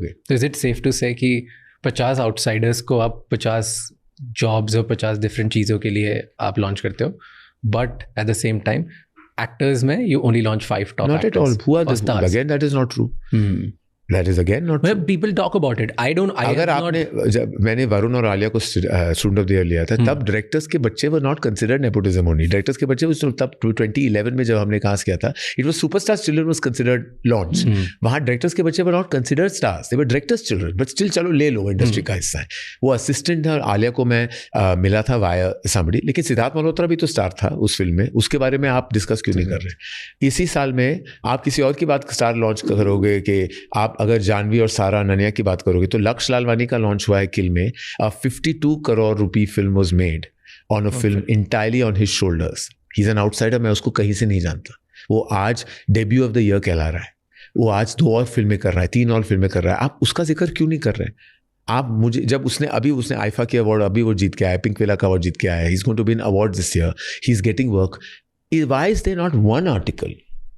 तो is it safe to से कि 50 आउटसाइडर्स को आप 50 जॉब्स और 50 डिफरेंट चीज़ों के लिए आप लॉन्च करते हो, but at the same time actors में you only launch 5 top Not at all. Who are the again? That is not true. That is again not true. People talk about it. अगर आपने जब मैंने वरुण और आलिया को student of the year लिया था, तब डायरेक्टर्स के बच्चे were not considered nepotism only. Directors के बच्चे तब 2011 में जब हमने कास्ट किया था, it was superstars children was considered launch. वहाँ डायरेक्टर्स के बच्चे were not considered stars, they were directors children, but still चलो ले लो, इंडस्ट्री का हिस्सा है. वो असिस्टेंट था. आलिया को मैं मिला था वाया समबडी, लेकिन सिद्धार्थ मल्होत्रा भी तो स्टार था उस फिल्म में. उसके बारे में आप डिस्कस क्यों नहीं कर रहे? इसी साल में आप किसी और की बात स्टार लॉन्च करोगे कि आप अगर जानवी और सारा अनन्या की बात करोगे तो लक्ष्य लालवानी का लॉन्च हुआ है किल में. 52 करोड़ रुपए film was made on a film entirely on his shoulders. He is an outsider. मैं उसको कहीं से नहीं जानता. वो आज डेब्यू ऑफ द ईयर कहला रहा है. वो आज 2 और फिल्में कर रहा है, 3 और फिल्में कर रहा है. आप उसका जिक्र क्यों नहीं कर रहे? आप मुझे जब उसने आईफा के अवार्ड अभी वो जीत के आया, पिंक विला का अवार्ड जीत के आया. He is going to win award this year. He is getting work. Why is there not one article?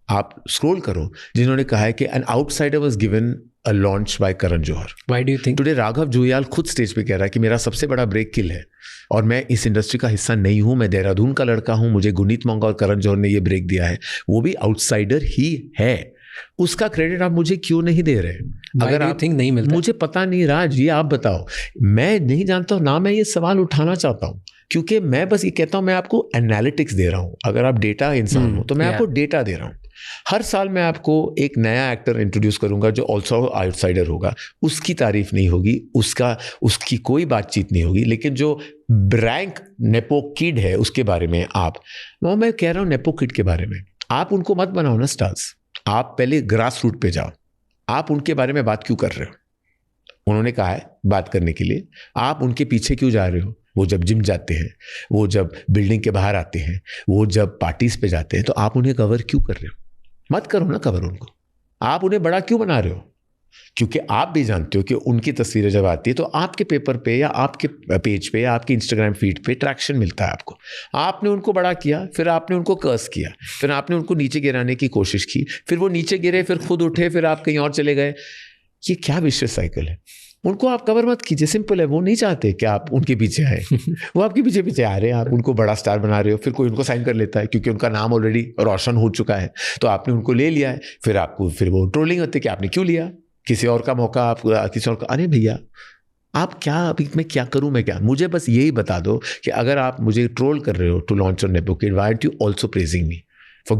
आप स्क्रॉल करो जिन्होंने कहा है कि an outsider was given a launch by Karan Johar. Why do you think? Today Raghav Juyal खुद stage पे कह रहा है कि मेरा सबसे बड़ा ब्रेक किल है और मैं इस इंडस्ट्री का हिस्सा नहीं हूं. मैं देहरादून का लड़का हूं. मुझे गुनीत मोंगा और करण जौहर ने ये ब्रेक दिया है. वो भी आउटसाइडर ही है. उसका क्रेडिट आप मुझे क्यों नहीं दे रहे? अगर आप थिंक नहीं मिलता, मुझे पता नहीं. राज, ये आप बताओ. मैं नहीं जानता हूँ ना. मैं ये सवाल उठाना चाहता हूँ क्योंकि मैं बस ये कहता हूँ मैं आपको एनालिटिक्स दे रहा हूँ. अगर आप डेटा इंसान हो तो मैं आपको डेटा दे रहा हूँ. हर साल मैं आपको एक नया एक्टर इंट्रोड्यूस करूंगा जो ऑल्सो आउटसाइडर होगा. उसकी तारीफ नहीं होगी, उसकी कोई बातचीत नहीं होगी. लेकिन जो ब्रैंक नेपो किड है उसके बारे में मैं कह रहा हूँ नेपो किड के बारे में आप उनको मत बनाओ ना स्टार्स. आप पहले ग्रास रूट पे जाओ. आप उनके बारे में बात क्यों कर रहे हो? उन्होंने कहा है बात करने के लिए. आप उनके पीछे क्यों जा रहे हो? वो जब जिम जाते हैं, वो जब बिल्डिंग के बाहर आते हैं, वो जब पार्टीज पे जाते हैं, तो आप उन्हें कवर क्यों कर रहे हो? मत करो ना कवर उनको. आप उन्हें बड़ा क्यों बना रहे हो? क्योंकि आप भी जानते हो कि उनकी तस्वीरें जब आती है तो आपके पेपर पे या आपके पेज पे या आपके इंस्टाग्राम फीड पे ट्रैक्शन मिलता है आपको. आपने उनको बड़ा किया, फिर आपने उनको कर्स किया, फिर आपने उनको नीचे गिराने की कोशिश की, फिर वो नीचे गिरे, फिर खुद उठे, फिर आप कहीं और चले गए. ये क्या विशेष साइकिल है? उनको आप कवर मत कीजिए. सिंपल है. वो नहीं चाहते कि आप उनके पीछे आए. वो आपके पीछे पीछे आ रहे हैं. आप उनको बड़ा स्टार बना रहे हो. फिर कोई उनको साइन कर लेता है क्योंकि उनका नाम ऑलरेडी रोशन हो चुका है, तो आपने उनको ले लिया है. फिर वो ट्रोलिंग होते कि आपने क्यों लिया किसी और का मौका. आप किसी और का. अरे भैया आप क्या, अभी मैं क्या करूं? मैं क्या, मुझे बस यही बता दो कि अगर आप मुझे ट्रोल कर रहे हो to launch on nepo kid, why aren't you also praising me for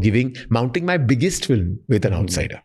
maunting my biggest film with an outsider?